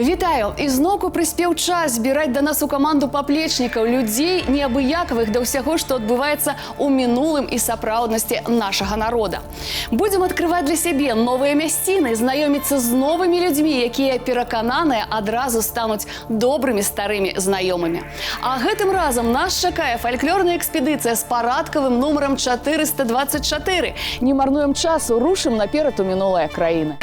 Вітаю! І зноўку прыспеў час збіраць да нас у каманду паплечнікаў, людзей неабыякавых да ўсяго, што адбываецца ў мінулым і сапраўднасці нашага народа. Будзем адкрываць для сябе новыя мясціны, знаёміцца з новымі людзьмі, якія перакананыя адразу стануць добрымі старымі знаёмымі. А гэтым разам нас чакае фальклорная экспедыцыя з парадкавым нумарам 424. Не марнуем часу, рушым наперад у мінулае краіны.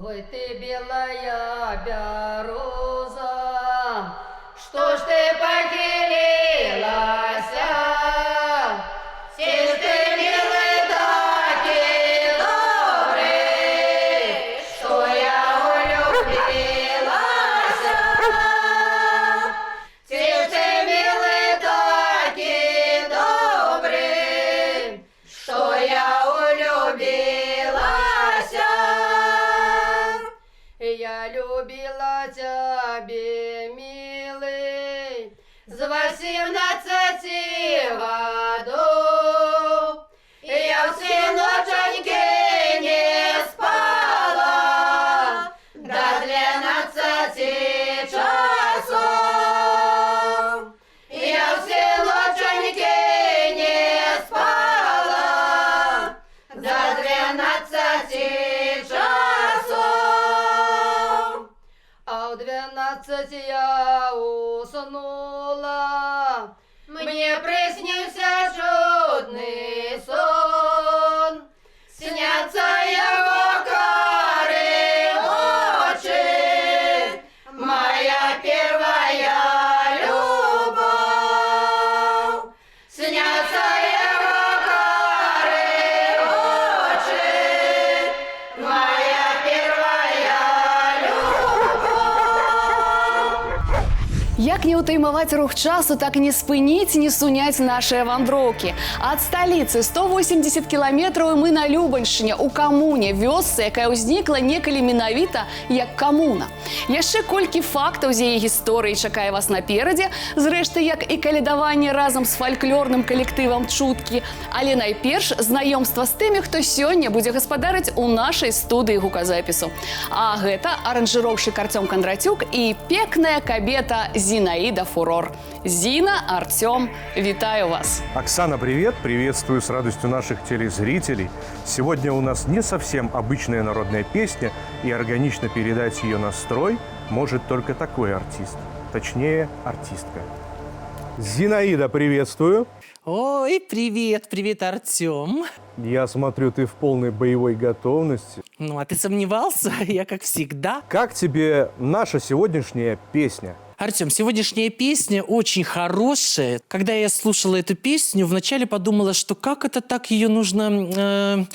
Ой, ты белая береза, что ж ты похилилася? Сишь ты, милый, такий добрый, что я улюбилася. Сишь ты, милый, такий добрый, что я улюбилася. Я любила тебя, милый, с 18 годов. Я все ноченьки не спала до 12 часов. Я все ноченьки не спала до 12 часов. А в 12 я уснула, мне приснился чудный сон. Снятся его карие очи, моя первая любовь. Снятся его карие очи, моя первая любовь. Як не ўтаймаваць рух часу, так і не спыніць, не суняць нашыя вандроўкі. Ад сталіцы 180 кіламетраў і мы на Любаньшчыне, у камуне, вёсцы, якая ўзнікла некалі менавіта як камуна. Яшчэ колькі фактаў з яе гісторыі чакае вас наперадзе, зрэшты, як і калядаванне разам з фальклорным калектывам «Чуткі». Але найперш знаёмства з тымі, хто сёння будзе гаспадарыць у нашай студыі гуказапісу. А гэта аранжыроўшчык Артём Кондратюк і пекная кабета Зинаида Фурор. Зина, Артём, витаю вас. Оксана, привет! Приветствую с радостью наших телезрителей. Сегодня у нас не совсем обычная народная песня, и органично передать ее настрой может только такой артист. Точнее, артистка. Зинаида, приветствую! Ой, привет, привет, Артём. Я смотрю, ты в полной боевой готовности. Ну, а ты сомневался? Я как всегда. Как тебе наша сегодняшняя песня? Артём, сегодняшняя песня очень хорошая. Когда я слушала эту песню, вначале подумала, что как это так ее нужно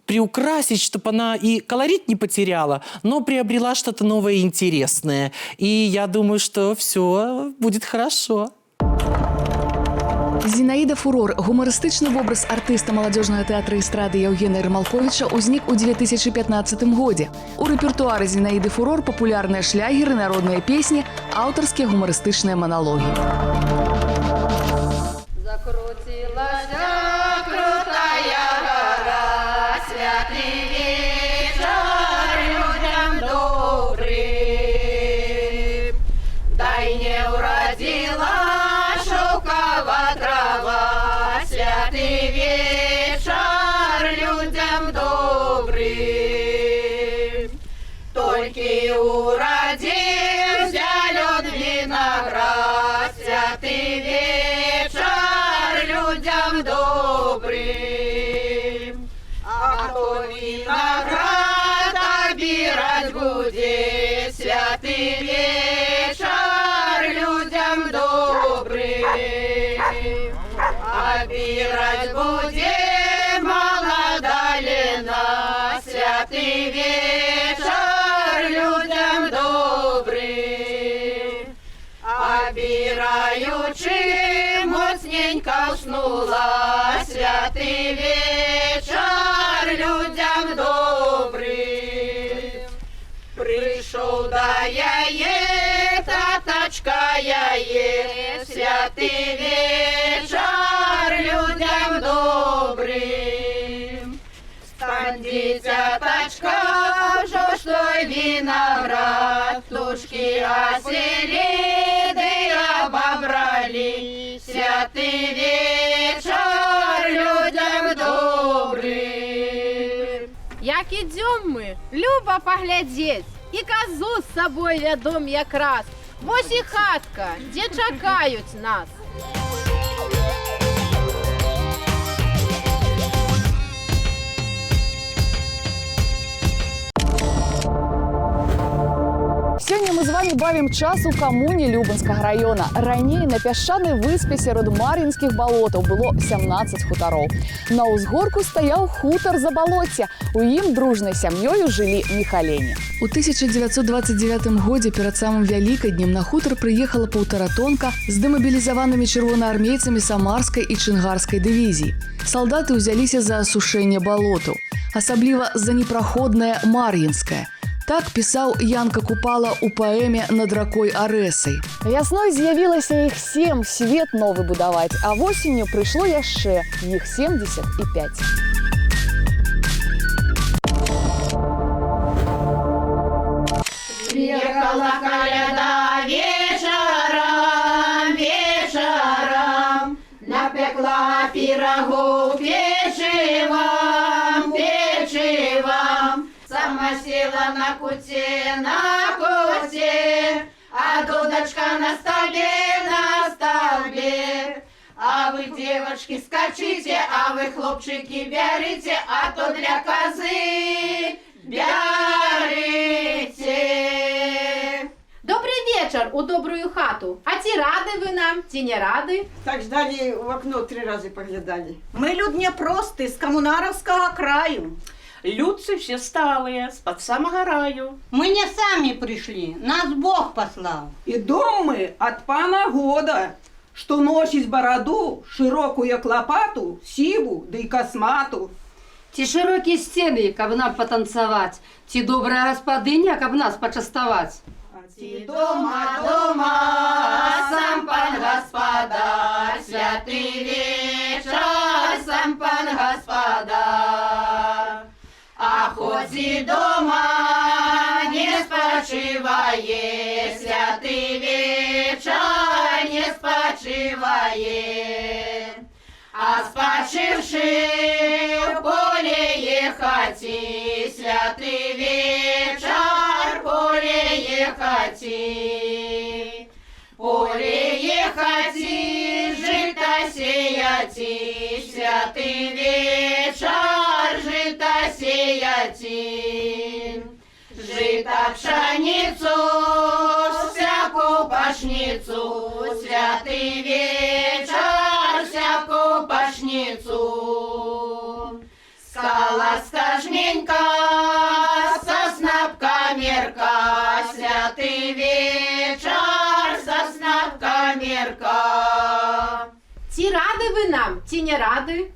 приукрасить, чтобы она и колорит не потеряла, но приобрела что-то новое и интересное. И я думаю, что все будет хорошо. Зинаида Фурор, гумарыстычны вобраз артыста маладзёжнага тэатра эстрады Яўгена Ермалковіча ўзнік у 2015 годзе. У рэпертуары Зинаиды Фурор папулярныя шлягеры, народныя песні, аўтарскія гумарыстычныя маналогі. Закрутилась крутая гора, святый вечер людям добрым. Дай не уродила шелковая трава, святый вечер людям добрым. Только уродился зелен виноград, святый вечер людям добрым. А кто виноград обирать будет, святый вечер людям добрым. Обирать будет молодолина, святый вечер людям добрым. Обираючи, моцненько уснула, святый вечер людям добрым. діточка я є, святий вечір людям добрим. Стань, дитяточка, що ж той виноград, тушки оселеды обобрали, святий вечір людям добрим. Як ідем ми, любо поглядеть, і козу з собою ведом якраз. Ось і хатка, де чекають нас. Сёння мы з вами бавім час у камуне Любанскага района. Раней на пясчанай выспе сярод мар'інскіх балотаў было 17 хутароў. На ўзгорку стаяў хутар Забалоцце. У ім дружнай сям'ёю жылі міхалені. У 1929 годзе перад самым вялікаднем на хутар прыехала паўтаратонка з дэмабілізаванымі чырвонаармейцамі самарскай і чынгарскай дывізій. Салдаты ўзяліся за асушэнне балотаў, асабліва за непраходнае мар'інскае. Так пісаў Янка Купала ў паэме «Над ракой Арэсай». Вясной з'явілася іх 7, свет новы будаваць, а восенню прыйшло яшчэ, іх 75. Приехала коляда вечером, вечером, напекла пирогу печивом, печивом. Сама села на куте, а дудочка на столбе. А вы, девочки, скачите, а вы, хлопчики, берите, а то для козы берите. Добрий вечір у добрую хату. А ті ради ви нам, ті не ради? Так ждали, в окно 3 рази поглядали. Мы люд не просты, с коммунаровского краю. Людцы все сталые, с-под самого раю. Мы не сами пришли, нас Бог послал. И дом мы от пана года, что носить бороду, широкую клопату, сиву, да и космату. Ті широкі стіни, каб нам потанцевать, ті добра господиня, каб нас почастовать. Ті дома, сам пан господар, святий вечір, сам пан господар. А хоть і дома не спочиває, святий вечір не спочиває. А спочивши в поле ехати, святий вечір поле ехати. Поле ехати, жито сеяти, святий вечір жито сеяти. Жито пшеницу, всяку пашницу, святий вечір всяку пашницу. Скала скажненька, соснапка мерка, святий вечір соснапка мерка. Ті ради ви нам, ті не ради?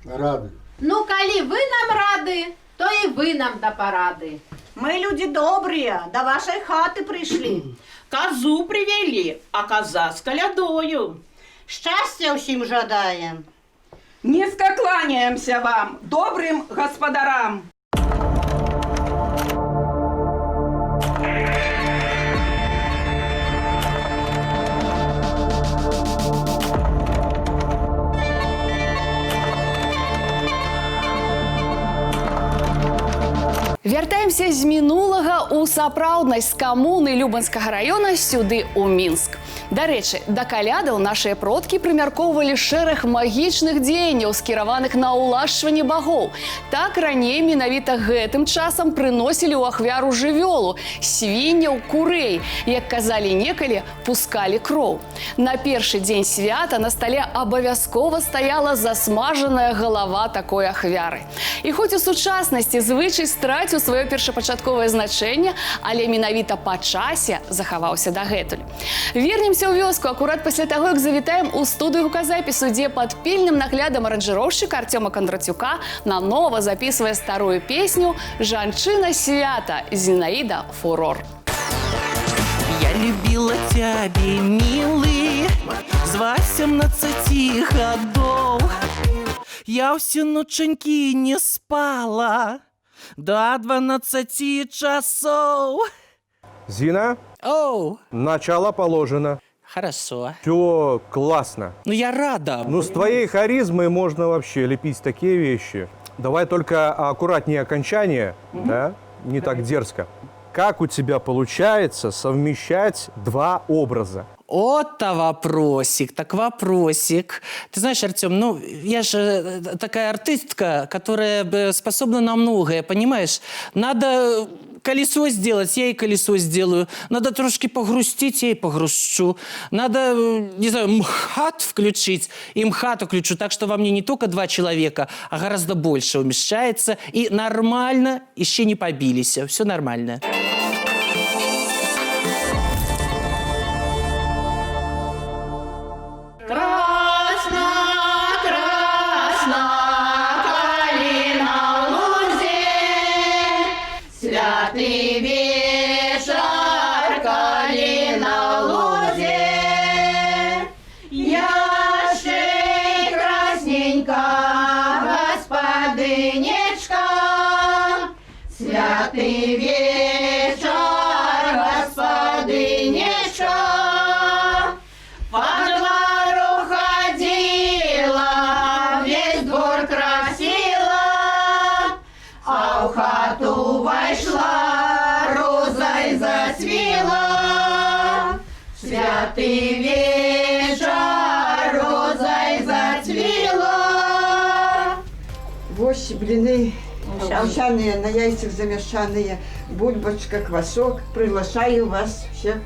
Рады. Ну, коли ви нам ради, то і ви нам до поради. Мы люди добрые, до вашей хаты пришли. Козу привели, а коза с колядою. Счастья всем жадаем. Низко кланяемся вам, добрым господарам. Вяртаемся з мінулага ў сапраўднасць з камуны Любанскага района сюды ў Мінск. Дарэчы, да калядаў нашыя продкі прымяркоўвалі шэраг магічных дзеянняў, скіраваных на ўлашчванне багоў. Так раней менавіта гэтым часам прыносілі ў ахвяру жывёлу, свінняў, курэй, як казалі некалі, пускалі кроў. На першы дзень свята на стале абавязкова стаяла засмажаная галава такой ахвяры. І хоць у сучаснасці звычай страціў сваё першапачатковае значэнне, але менавіта па часе захаваўся дагэтуль. Вернемся ў вёску акурат пасля таго, як завітаем у студыю гуказапісу, дзе пад пільным наглядам аранжыроўшчыка Артёма Кондратюка нанова запісвае старую песню «Жанчына свята» Зінаіда Фурор. Я любила тебе, милый, з 18 годов. Я всю ноченьки не спала до 12 часов. Зина, Оу, начало положено. хорошо. Все классно. Ну, я рада. Ну, с твоей харизмой можно вообще лепить такие вещи. Давай только аккуратнее окончание, да? Не так дерзко. Как у тебя получается совмещать два образа? Вот-то вопросик, так вопросик. Ты знаешь, Артем, ну, я же такая артистка, которая способна на многое, понимаешь? Надо колесо сделать, я и колесо сделаю. Надо трошки погрустить, я и погрущу. Надо, не знаю, МХАТ включить, и МХАТ включу. Так что во мне не только 2 человека, а гораздо больше умещается. И нормально, еще не побились. Все нормально. Красна, красна калина в лузе, святый вечер калина в лузе. Яшей красненька, господынечка, святый вечер, господынечка. По двору ходила, весь двор красила, а в хату вошла, розой зацвела. Святый вечер розой зацвела. Борщ, блины, овсяные, на яйцах замешанные, бульбочка, квасок. Приглашаю вас всех.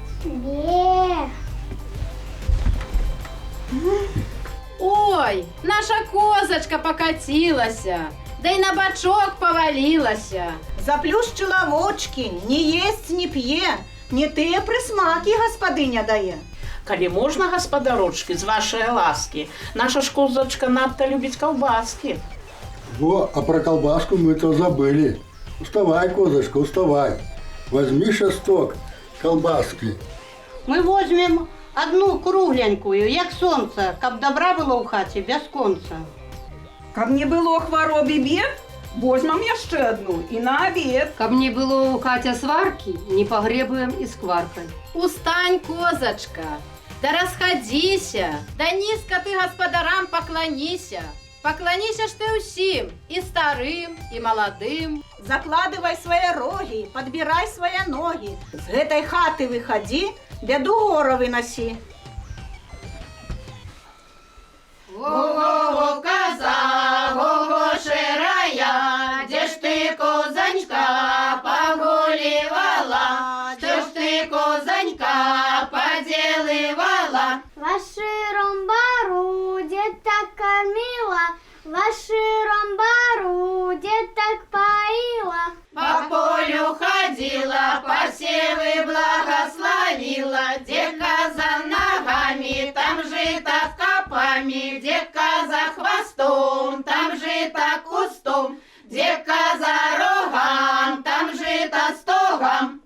Ой, наша козочка покатилася, да й на бачок повалилася. Заплющила вочки, не ест, не п'є, не тыя присмаки господиня дає. Коли можно, господарочки, з вашей ласки, наша ж козочка надто любить колбаски. Во, а про колбаску мы-то забыли. Уставай, козочка, уставай. Возьми шесток колбаски. Мы возьмем одну кругленькую, як сонце, каб добра было ў хаце без конца. Каб не было хваробы бед, возьмем яшчэ одну і на обед. Каб не было ў хаце сваркі, не пагрэбуем і скваркай. Устань, козочка, да расходися, да низко ты господарам поклонися. Поклонися ж ты усім, і старым, і маладым. Закладывай свои роги, подбирай свои ноги. С этой хаты выходи, беду гору выноси. Го-го-го, коза, го-го, ширая, где ж ты, козонька, погуливала, что ж ты, козонька, поделывала? Ваширом бару деток кормила, ваширом бару деток поила. По полю ходила, посевы благословила, где коза ногами, там жито копами, где коза хвостом, там жито кустом, где коза рогам, там жито стогам.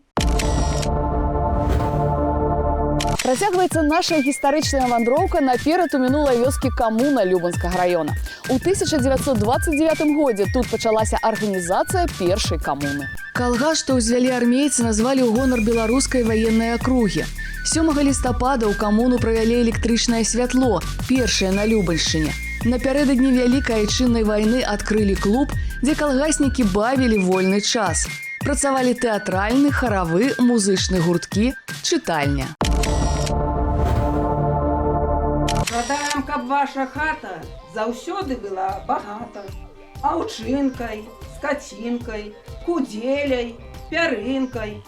Працягваецца наша гістарычная вандроўка наперад у мінулай вёскі Камуна Любанскага раёна. У 1929 годзе тут пачалася арганізацыя першай камуны. Калгас, што ўзвялі армейцы, назвалі ў гонар беларускай ваеннай акругі. 7 лістапада ў камуну правялі электрычнае святло, першае на Любаншчыне. Напярэдадні Вялікай айчыннай вайны адкрылі клуб, дзе калгаснікі бавілі вольны час. Працавалі тэатральны, харавы, музычны гурткі, чытальня. Жадаем, каб ваша хата заўсёды была багата. Аўчынкай, скацінкай, кудзеляй, пярынкай.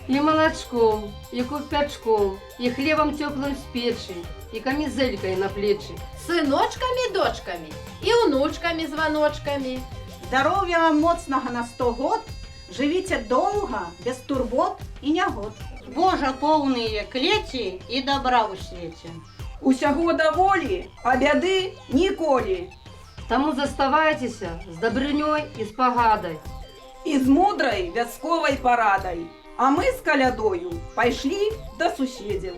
І малачком, і купячком, і хлебом теплым з печи, і камізелькой на плечи. Сыночками, дочками, і внучками, звоночками. Здоровья вам моцнага на 100 год, живите долго, без турбот и нягод. Божа поўныя клеці і добра ў свеце. Усяго даволі, а бяды ніколі. Таму заставайцеся з дабрынёй і з пагадай. І з мудрай вясковай парадай. А мы с калядою пайшлі да суседзяў.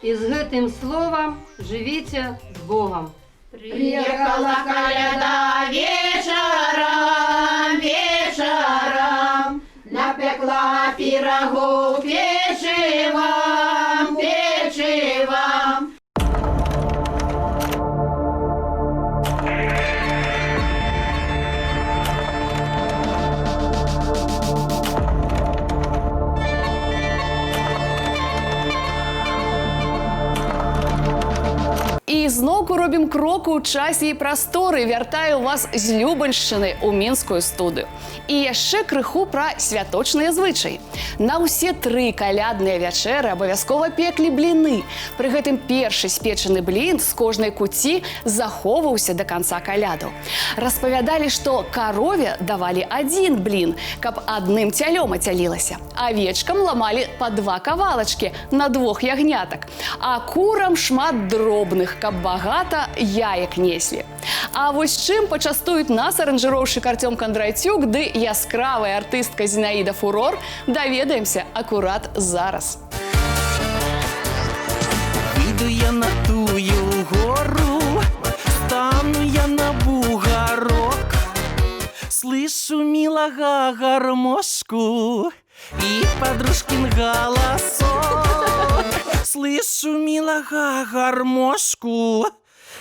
І з гэтым словам жывіце з Богом. Приехала коляда вечером, вечером, напекла пирогов печивом, печивом. І зноўку робім крок у часе і прасторы. Вяртаю вас з Любаншчыны ў мінскую студыю. І яшчэ крыху пра святочныя звычаі. На ўсе 3 калядныя вячэры абавязкова пеклі бліны. Пры гэтым першы спечаны блін з кожнай куці захоўваўся да канца калядаў. Распавядалі, што карове давалі 1 блін, каб адным цялём ацялілася. Авечкам ламалі па 2 кавалачкі на 2 ягнятак. А курам шмат дробных, каб багата яек неслі. А вось чым пачастуюць нас аранжыроўшчык Артём Кандрацюк ды яскравая артыстка Зінаіда Фурор, даведаемся акурат зараз. Іду я на тую гору, стану я на бугорок, слышу милого гармошку и подружкин голосок. Слышу милого гармошку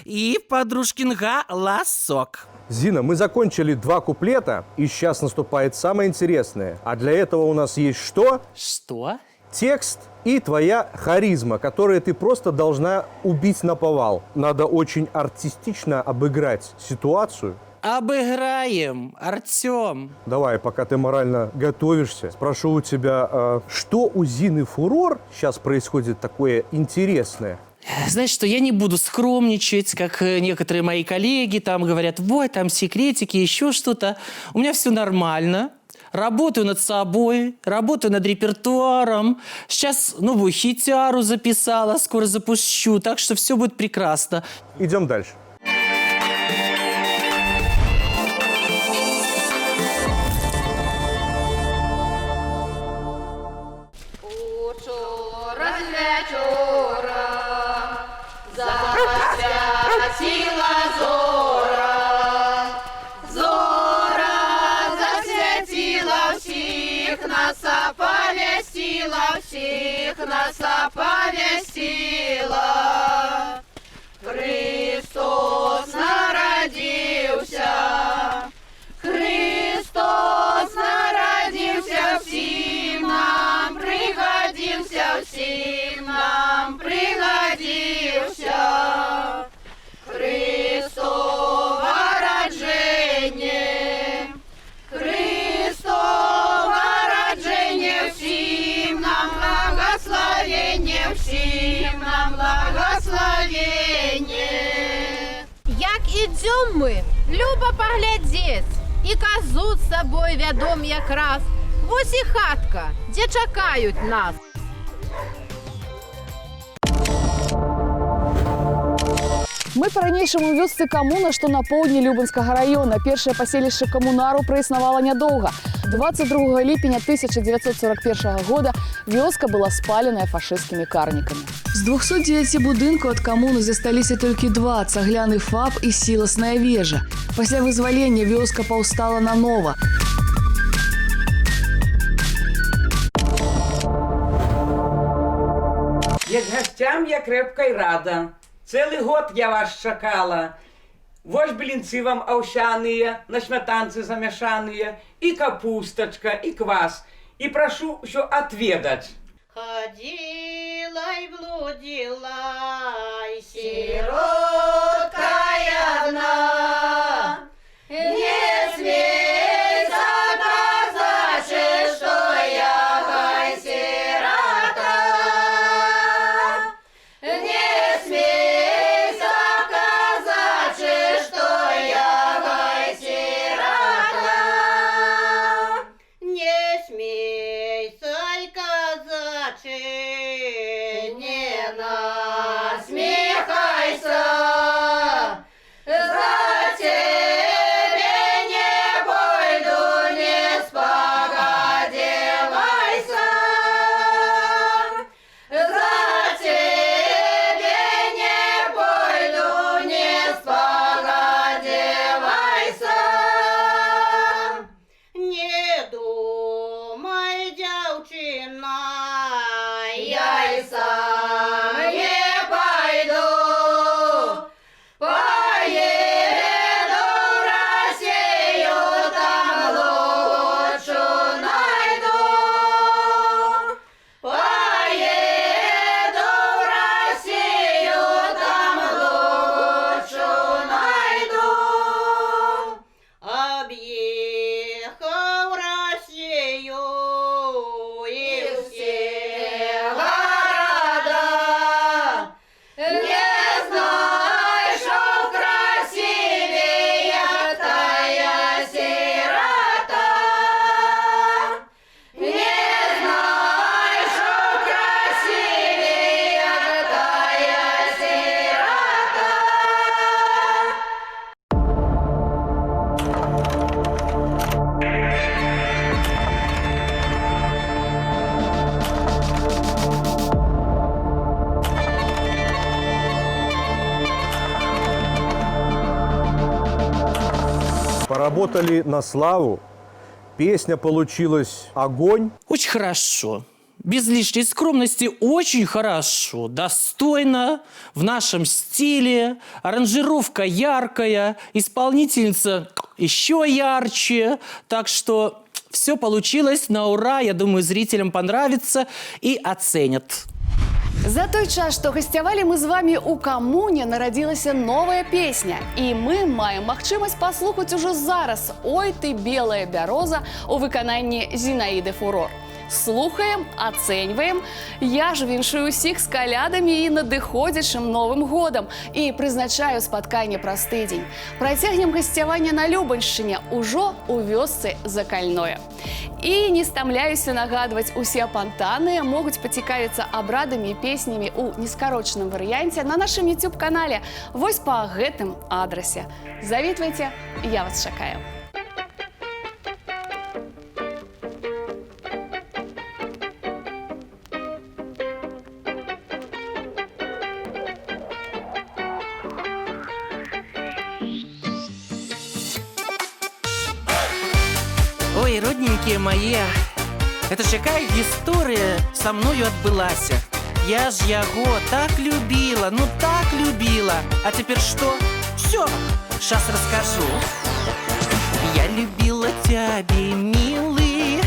и подружкин голосок. Зина, мы закончили 2 куплета, и сейчас наступает самое интересное. А для этого у нас есть что? Что? Текст и твоя харизма, которую ты просто должна убить наповал. Надо очень артистично обыграть ситуацию. Обыграем, Артём. Давай, пока ты морально готовишься, спрошу у тебя, что у Зины Фурор сейчас происходит такое интересное? Знаешь что, я не буду скромничать, как некоторые мои коллеги там говорят, вот, там секретики, еще что-то. У меня все нормально. Работаю над собой, работаю над репертуаром. Сейчас новую хитяру записала, скоро запущу, так что все будет прекрасно. Идем дальше. Засвятила зора, зора засвятила всіх, нас оповестила всіх, нас оповестила. Христос народився, Христос народився, всім нам пригодився, всім нам пригодився. Христово рождение, Христово рождение, всім нам благословение, всім нам благословение. Як ідём мы, любо поглядеть, і козу з собою вядом якраз. Вось і хатка, де чекають нас. Мы по-ранейшаму ў вёсцы камуна, што на поўдні Любанскага раёна. Першае паселішча камунару праіснавала нядоўга. 22 ліпеня 1941 года вёска была спаленая фашысцкімі карнікамі. З 209 будынкаў ад камуны засталіся толькі 2 – цагляны ФАП і сіласная вежа. Пасля вызвалення вёска паўстала нанова. Як гостям я крепко й рада. Целый год я вас чакала. Вось блинцы вам овсяные, на сметанцы замешанные, и капусточка, и квас. И прошу все отведать. Ходила и блудила, и Сиротка одна, не смей заказать, что я сирота. Не смей заказать, что я сирота. не смей сказать, Не насмехайся. работали на славу. Песня получилась огонь. Очень хорошо. Без лишней скромности очень хорошо. Достойно, в нашем стиле. Аранжировка яркая, исполнительница еще ярче. Так что все получилось на ура. Я думаю, зрителям понравится и оценят. За той час, што гасцявалі мы з вамі ў камуне, нарадзілася новая песня. І мы маем магчымасць паслухаць ужо зараз «Ой ты, белая бяроза» у выкананні Зінаіды Фурор. Слухаем, ацэньваем. Я ж віншую ўсіх з калядамі і надыходзячым Новым годам і прызначаю спатканне праз тыдзень. Працягнем гасцяванне на Любаньшчыне ўжо ў вёсцы Закальное. І не стамляюся нагадваць, усе апантаныя могуць пацікавіцца абрадамі і песнямі ў нескарочаным варыянце на нашым YouTube-канале. Вось па гэтым адрасе. Завітвайце, я вас чакаю. Ой, родненькие мои, это ж якая история со мною отбылася. Я ж яго так любила, ну так любила. А теперь что? Все, сейчас расскажу. Я любила тебя, милый,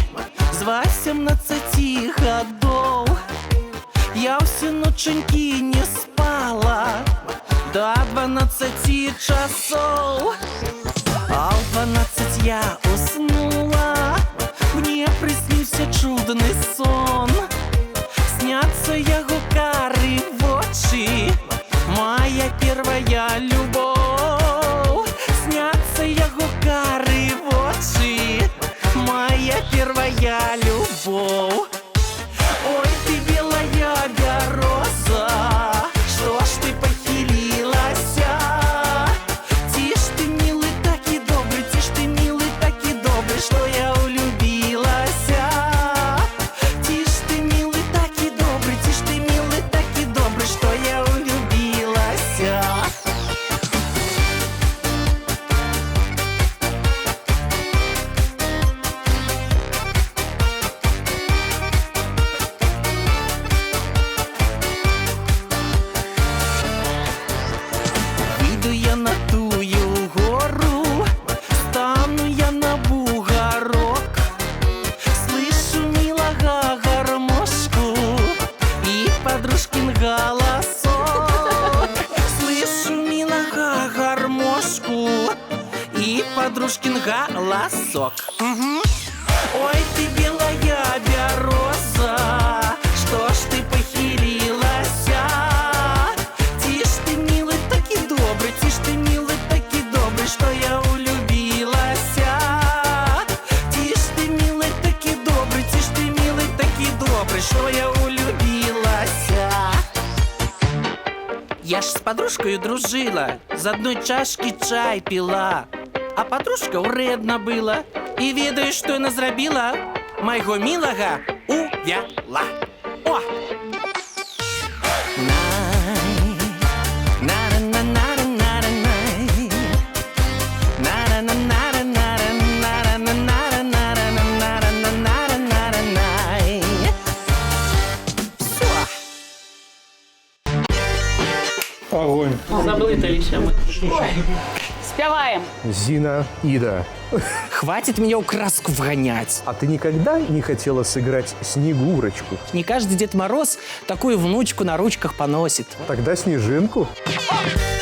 с 18 годов. Я всю ноченьки не спала до 12 часов. А в 12 я уснула, мне приснился чудный сон. Снятся яго кары вочы, моя первая любовь. Снятся яго кары вочы, моя первая любовь. Ой, ты белая береза, что ж ты похилилася? Тишь ты, милый, так и добрый, тишь ты, милый, так и добрый, что я улюбилася. Тишь ты, милый, так и добрый, тишь ты, милый, так и добрый, что я улюбилася. Иду я на тую гору, стану я на бугорок. Слышу милого гармошку и подружкин голосок. Слышу милого гармошку и подружкин голосок. Ой, ты белая береза, что ж ты похилилася? Тишь ты, милый, так и добрый, тишь ты, милый, так и добрый, что я улюбилася. Тишь ты, милый, так и добрый, тишь ты, милый, так и добрый, что я улюбилася. Я ж с подружкою дружила, з одной чашки чай пила. А подружка уредна была. І ведаеш, што яна зрабіла? Майго мілага увяла. О! Огонь. Заблыталіся мы. Спяваем. Зинаида. Хватит меня в краску вгонять. А ты никогда не хотела сыграть Снегурочку? Не каждый Дед Мороз такую внучку на ручках поносит. Тогда Снежинку. Ой!